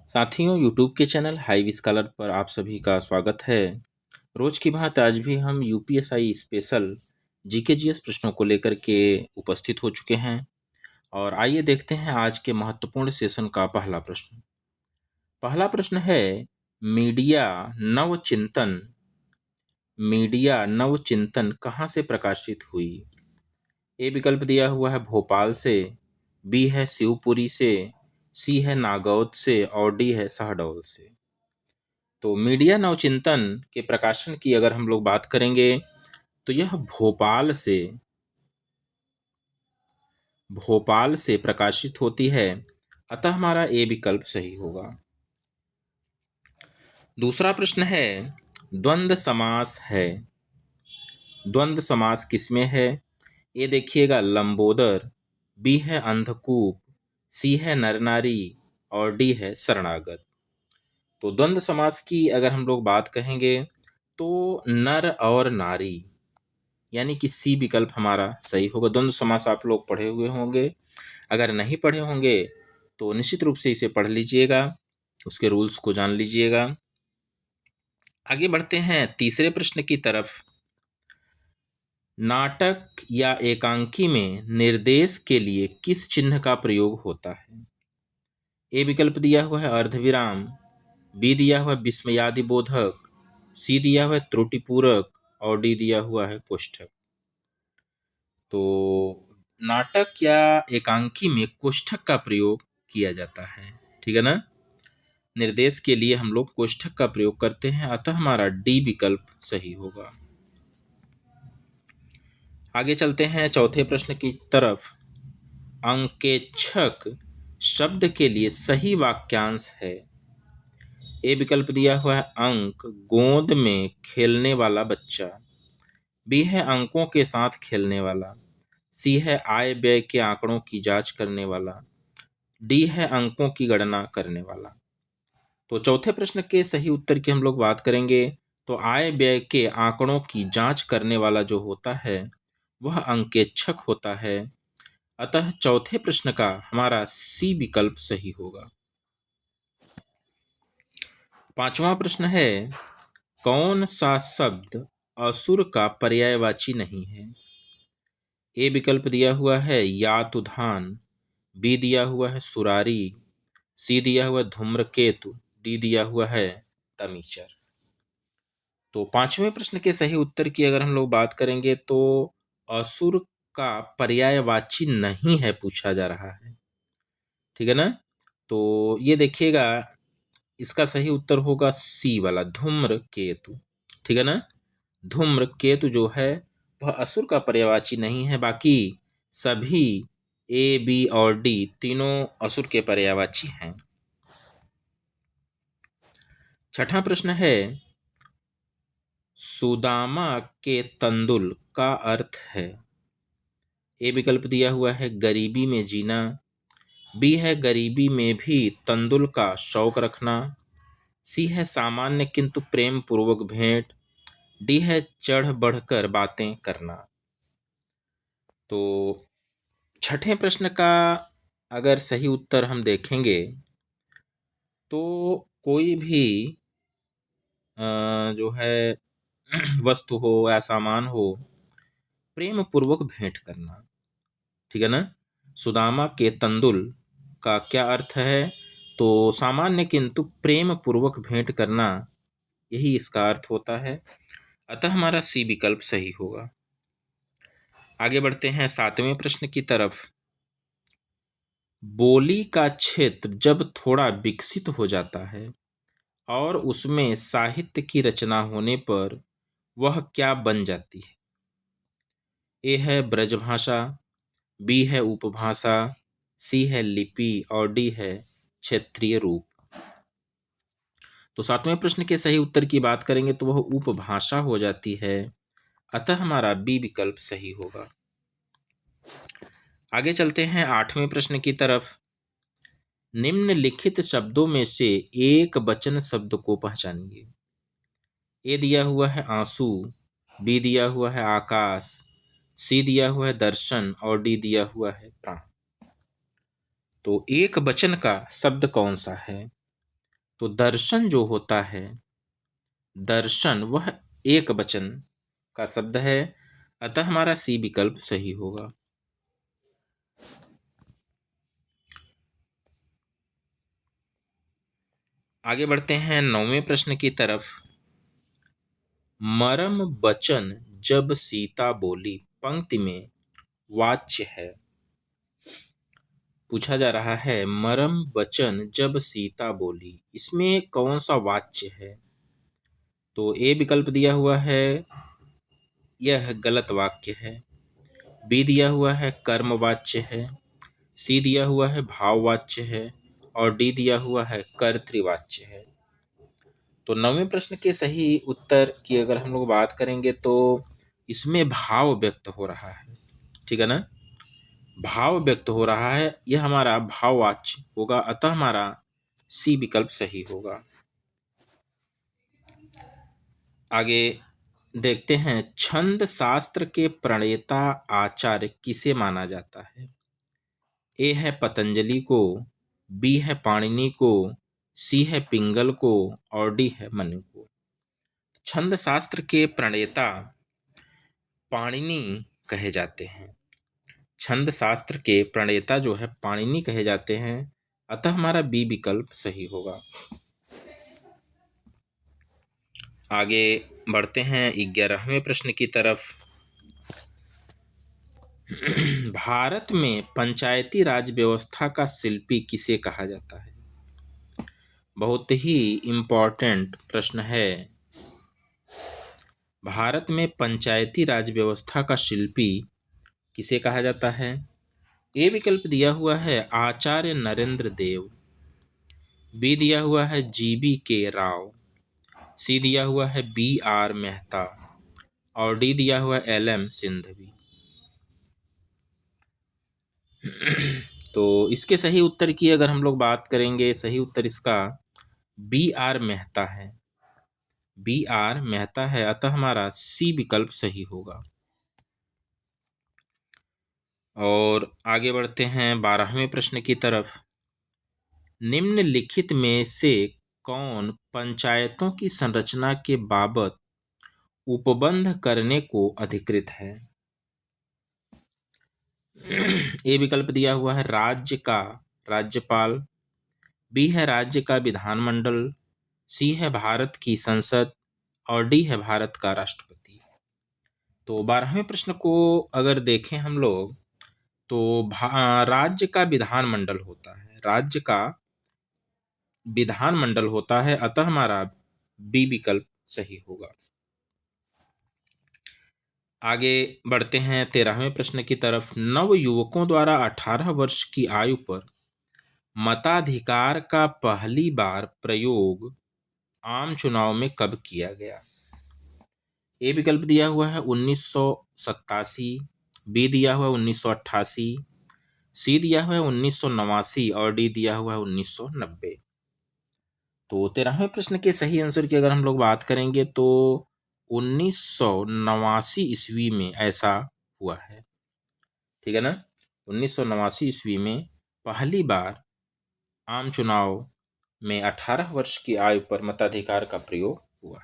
साथियों, यूट्यूब के channel heavy scholar पर आप सभी का स्वागत है। रोज की भांति आज भी हम यूपीएसआई स्पेशल जीके जीएस प्रश्नों को लेकर के उपस्थित हो चुके हैं और आइए देखते हैं आज के महत्वपूर्ण सेशन का पहला प्रश्न। पहला प्रश्न है, मीडिया नवचिंतन कहाँ से प्रकाशित हुई? ए विकल्प दिया हुआ है भोपाल से, बी है शिवपुरी से, सी है नागौद से और डी है शहडोल से। तो मीडिया नवचिंतन के प्रकाशन की अगर हम लोग बात करेंगे तो यह भोपाल से प्रकाशित होती है, अतः हमारा ए विकल्प सही होगा। दूसरा प्रश्न है, द्वंद्व समास है। द्वंद्व समास किसमें है? ए देखिएगा लंबोदर, बी है अंधकूप, सी है नरनारी और डी है शरणागत। तो द्वंद्व समास की अगर हम लोग बात कहेंगे तो नर और नारी यानी कि सी विकल्प हमारा सही होगा। द्वंद्व समास आप लोग पढ़े हुए होंगे, अगर नहीं पढ़े होंगे तो निश्चित रूप से इसे पढ़ लीजिएगा, उसके रूल्स को जान लीजिएगा। आगे बढ़ते हैं तीसरे प्रश्न की तरफ। नाटक या एकांकी में निर्देश के लिए किस चिन्ह का प्रयोग होता है? ए विकल्प दिया हुआ है अर्धविराम, बी दिया हुआ है विस्मयादि बोधक, सी दिया हुआ है त्रुटिपूरक और डी दिया हुआ है कोष्ठक। तो नाटक या एकांकी में कोष्ठक का प्रयोग किया जाता है, ठीक है ना। निर्देश के लिए हम लोग कोष्ठक का प्रयोग करते हैं, अतः हमारा डी विकल्प सही होगा। आगे चलते हैं चौथे प्रश्न की तरफ। अंकेक्षक शब्द के लिए सही वाक्यांश है। ए विकल्प दिया हुआ है अंक गोंद में खेलने वाला बच्चा, बी है अंकों के साथ खेलने वाला, सी है आय व्यय के आंकड़ों की जांच करने वाला, डी है अंकों की गणना करने वाला। तो चौथे प्रश्न के सही उत्तर की हम लोग बात करेंगे तो आय व्यय के आंकड़ों की जांच करने वाला जो होता है वह अंकेक्षक होता है, अतः चौथे प्रश्न का हमारा सी विकल्प सही होगा। पांचवा प्रश्न है, कौन सा शब्द असुर का पर्यायवाची नहीं है? ए विकल्प दिया हुआ है यातुधान, बी दिया हुआ है सुरारी, सी दिया हुआ है धूम्रकेतु, डी दिया हुआ है तमीचर। तो पांचवें प्रश्न के सही उत्तर की अगर हम लोग बात करेंगे तो असुर का पर्यायवाची नहीं है पूछा जा रहा है, ठीक है ना। तो ये देखिएगा इसका सही उत्तर होगा सी वाला धूम्रकेतु, ठीक है ना। धूम्रकेतु जो है वह असुर का पर्यायवाची नहीं है, बाकी सभी ए बी और डी तीनों असुर के पर्यायवाची हैं। छठा प्रश्न है, सुदामा के तंदुल का अर्थ है। ए विकल्प दिया हुआ है गरीबी में जीना, बी है गरीबी में भी तंदुल का शौक रखना, सी है सामान्य किंतु प्रेम पूर्वक भेंट, डी है चढ़ बढ़कर बातें करना। तो छठे प्रश्न का अगर सही उत्तर हम देखेंगे तो कोई भी जो है वस्तु हो या सामान हो प्रेम पूर्वक भेंट करना, ठीक है ना। सुदामा के तंदुल का क्या अर्थ है? तो सामान्य किंतु प्रेम पूर्वक भेंट करना, यही इसका अर्थ होता है, अतः हमारा सी विकल्प सही होगा। आगे बढ़ते हैं सातवें प्रश्न की तरफ। बोली का क्षेत्र जब थोड़ा विकसित हो जाता है और उसमें साहित्य की रचना होने पर वह क्या बन जाती है? ए है ब्रजभाषा, बी है उपभाषा, सी है लिपि और डी है क्षेत्रीय रूप। तो सातवें प्रश्न के सही उत्तर की बात करेंगे तो वह उपभाषा हो जाती है, अतः हमारा बी विकल्प सही होगा। आगे चलते हैं आठवें प्रश्न की तरफ। निम्नलिखित शब्दों में से एक वचन शब्द को पहचानिए। ए दिया हुआ है आंसू, बी दिया हुआ है आकाश, सी दिया हुआ है दर्शन और डी दिया हुआ है प्राण। तो एक वचन का शब्द कौन सा है? तो दर्शन जो होता है, दर्शन, वह एक वचन का शब्द है, अतः हमारा सी विकल्प सही होगा। आगे बढ़ते हैं 9वें प्रश्न की तरफ। मरम बचन जब सीता बोली पंक्ति में वाच्य है। पूछा जा रहा है मरम वचन जब सीता बोली, इसमें कौन सा वाच्य है? तो ए विकल्प दिया हुआ है, यह गलत वाक्य है। बी दिया हुआ है कर्मवाच्य है। सी दिया हुआ है भाववाच्य है। और डी दिया हुआ है कर्तृवाच्य है। तो 9वें प्रश्न के सही उत्तर की अगर हम लोग बात करेंगे तो इसमें भाव व्यक्त हो रहा है, ठीक है ना, भाव व्यक्त हो रहा है, यह हमारा भाववाच्य होगा, अतः हमारा सी विकल्प सही होगा। आगे देखते हैं, छंद शास्त्र के प्रणेता आचार्य किसे माना जाता है? ए है पतंजलि को, बी है पाणिनि को, सी है पिंगल को और डी है मनु को। छंद शास्त्र के प्रणेता पाणिनि कहे जाते हैं। छंद शास्त्र के प्रणेता जो है पाणिनि कहे जाते हैं, अतः हमारा बी विकल्प सही होगा। आगे बढ़ते हैं 11वें प्रश्न की तरफ। भारत में पंचायती राज व्यवस्था का शिल्पी किसे कहा जाता है? बहुत ही इम्पोर्टेंट प्रश्न है। भारत में पंचायती राज व्यवस्था का शिल्पी किसे कहा जाता है? ए विकल्प दिया हुआ है आचार्य नरेंद्र देव। बी दिया हुआ है जीबी के राव। सी दिया हुआ है बी आर मेहता और डी दिया हुआ है एल एम सिंघवी। तो इसके सही उत्तर की अगर हम लोग बात करेंगे, सही उत्तर इसका बी आर मेहता है। बी आर मेहता है, अतः हमारा सी विकल्प सही होगा। और आगे बढ़ते हैं 12वें प्रश्न की तरफ। निम्नलिखित में से कौन पंचायतों की संरचना के बाबत उपबंध करने को अधिकृत है? ए विकल्प दिया हुआ है राज्य का राज्यपाल। बी है राज्य का विधानमंडल। सी है भारत की संसद और डी है भारत का राष्ट्रपति। तो 12वें प्रश्न को अगर देखें हम लोग तो राज्य का विधानमंडल होता है, राज्य का विधानमंडल होता है, अतः हमारा बी विकल्प सही होगा। आगे बढ़ते हैं 13वें प्रश्न की तरफ। नव युवकों द्वारा 18 वर्ष की आयु पर मताधिकार का पहली बार प्रयोग आम चुनाव में कब किया गया? ए विकल्प दिया हुआ है 1987। बी दिया हुआ है 1988। सी दिया हुआ है 1989 और डी दिया हुआ है 1990। तो 13वें प्रश्न के सही आंसर की अगर हम लोग बात करेंगे तो 1989 ईस्वी में ऐसा हुआ है, ठीक है ना। 1989 ईस्वी में पहली बार आम चुनाव में 18 वर्ष की आयु पर मताधिकार का प्रयोग हुआ।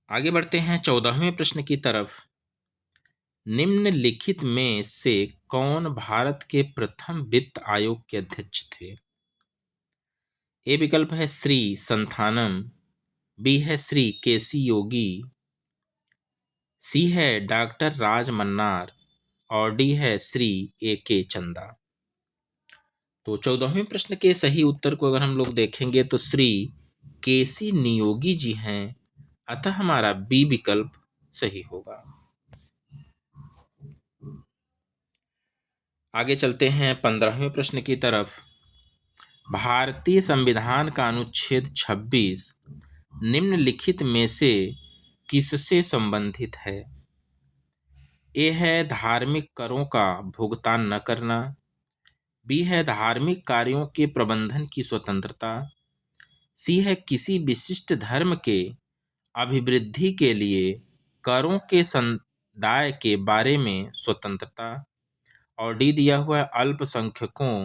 आगे बढ़ते हैं 14वें प्रश्न की तरफ। निम्नलिखित में से कौन भारत के प्रथम वित्त आयोग के अध्यक्ष थे? ए विकल्प है श्री संथानम। बी है श्री केसी योगी। सी है डॉक्टर राज मन्नार और डी है श्री ए के चंदा। तो 14वें प्रश्न के सही उत्तर को अगर हम लोग देखेंगे तो श्री केसी नियोगी जी हैं, अतः हमारा बी विकल्प सही होगा। आगे चलते हैं 15वें प्रश्न की तरफ। भारतीय संविधान का अनुच्छेद 26 निम्नलिखित में से किससे संबंधित है? ए है धार्मिक करों का भुगतान न करना। बी है धार्मिक कार्यों के प्रबंधन की स्वतंत्रता। सी है किसी विशिष्ट धर्म के अभिवृद्धि के लिए करों के समुदाय के बारे में स्वतंत्रता और डी दिया हुआ है अल्पसंख्यकों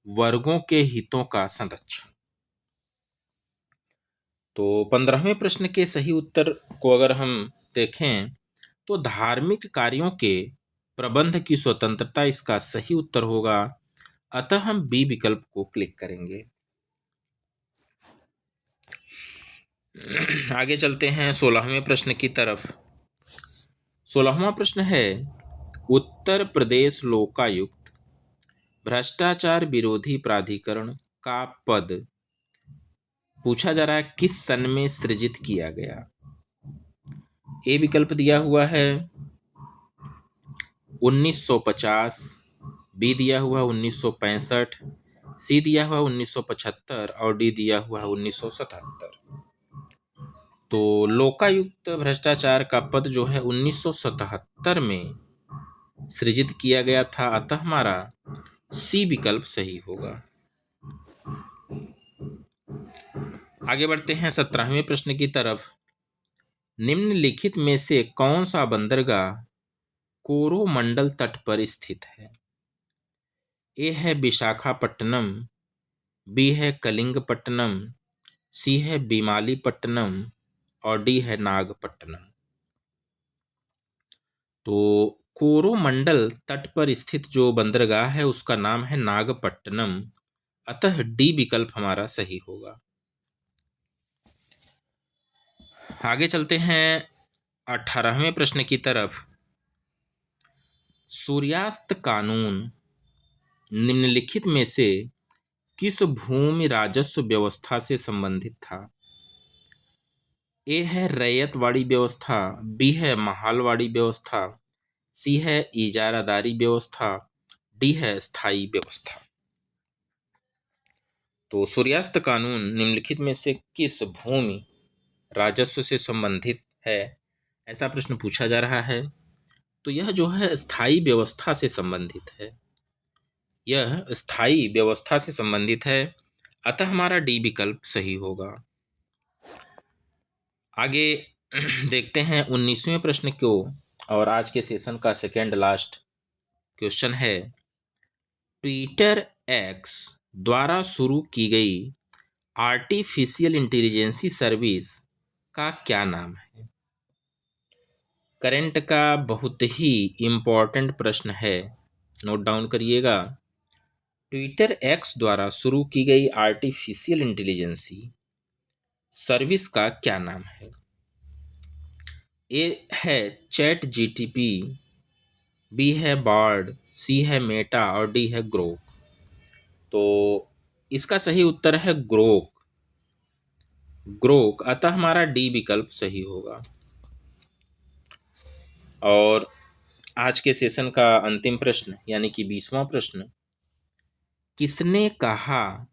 वर्गों के हितों का संरक्षण। तो 15वें प्रश्न के सही उत्तर को अगर हम देखें तो धार्मिक कार्यों के प्रबंध की स्वतंत्रता इसका सही उत्तर होगा, अतः हम बी विकल्प को क्लिक करेंगे। आगे चलते हैं 16वें प्रश्न की तरफ। 16वां प्रश्न है, उत्तर प्रदेश लोकायुक्त भ्रष्टाचार विरोधी प्राधिकरण का पद पूछा जा रहा है किस सन में सृजित किया गया। ए विकल्प दिया हुआ है 1950, बी दिया हुआ 1965, सी दिया हुआ 1975 और डी दिया हुआ 1977। तो लोकायुक्त भ्रष्टाचार का पद जो है 1977 में सृजित किया गया था, अतः हमारा सी विकल्प सही होगा। आगे बढ़ते हैं 17वें प्रश्न की तरफ। निम्नलिखित में से कौन सा बंदरगाह कोरोमंडल तट पर स्थित है। ए है विशाखापट्टनम, बी है कलिंगपट्टनम, सी है बीमालीपट्टनम और डी है नागपट्टनम। तो कोरोमंडल तट पर स्थित जो बंदरगाह है उसका नाम है नागपट्टनम, अतः डी विकल्प हमारा सही होगा। आगे चलते हैं 18वें प्रश्न की तरफ। सूर्यास्त कानून निम्नलिखित में से किस भूमि राजस्व व्यवस्था से संबंधित था। ए है रैयतवाड़ी व्यवस्था, बी है महालवाड़ी व्यवस्था, सी है इजारादारी व्यवस्था, डी है स्थायी व्यवस्था। तो सूर्यास्त कानून निम्नलिखित में से किस भूमि राजस्व से संबंधित है, ऐसा प्रश्न पूछा जा रहा है। तो यह जो है स्थायी व्यवस्था से संबंधित है, यह स्थायी व्यवस्था से संबंधित है, अतः हमारा डी विकल्प सही होगा। आगे देखते हैं 19वें प्रश्न को, और आज के सेशन का सेकेंड लास्ट क्वेश्चन है, ट्विटर एक्स द्वारा शुरू की गई आर्टिफिशियल इंटेलिजेंसी सर्विस का क्या नाम है। करंट का बहुत ही इम्पोर्टेंट प्रश्न है, नोट डाउन करिएगा। ट्विटर एक्स द्वारा शुरू की गई आर्टिफिशियल इंटेलिजेंसी सर्विस का क्या नाम है। ए है चैट जीटीपी, बी है बार्ड, सी है मेटा और डी है ग्रोक। तो इसका सही उत्तर है ग्रोक, अतः हमारा डी विकल्प सही होगा। और आज के सेशन का अंतिम प्रश्न यानी कि 20वां प्रश्न, किसने कहा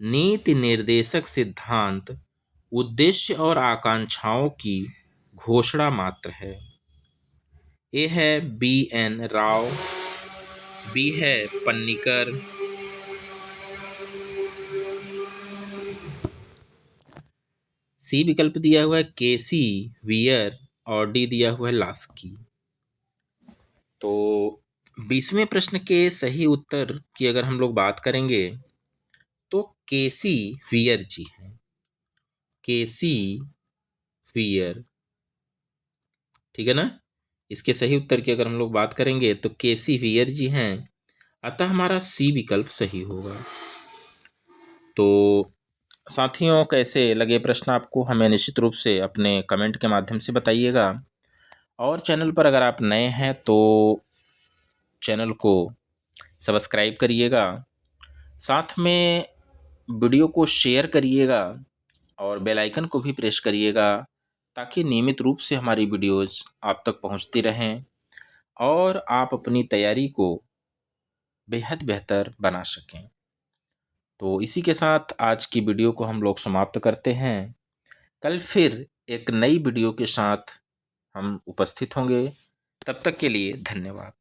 नीति निर्देशक सिद्धांत उद्देश्य और आकांक्षाओं की घोषणा मात्र है। ए है BN राव, बी है पन्नीकर, सी विकल्प दिया हुआ है KC वियर और डी दिया हुआ है लास्की। तो 20वें प्रश्न के सही उत्तर की अगर हम लोग बात करेंगे तो KC वियर जी हैं, KC वियर, ठीक है ना। इसके सही उत्तर की अगर हम लोग बात करेंगे तो KC वियर जी हैं, अतः हमारा सी विकल्प सही होगा। तो साथियों, कैसे लगे प्रश्न आपको, हमें निश्चित रूप से अपने कमेंट के माध्यम से बताइएगा। और चैनल पर अगर आप नए हैं तो चैनल को सब्सक्राइब करिएगा, साथ में वीडियो को शेयर करिएगा और बेल आइकन को भी प्रेस करिएगा, ताकि नियमित रूप से हमारी वीडियोस आप तक पहुंचती रहें और आप अपनी तैयारी को बेहद बेहतर बना सकें। तो इसी के साथ आज की वीडियो को हम लोग समाप्त करते हैं। कल फिर एक नई वीडियो के साथ हम उपस्थित होंगे, तब तक के लिए धन्यवाद।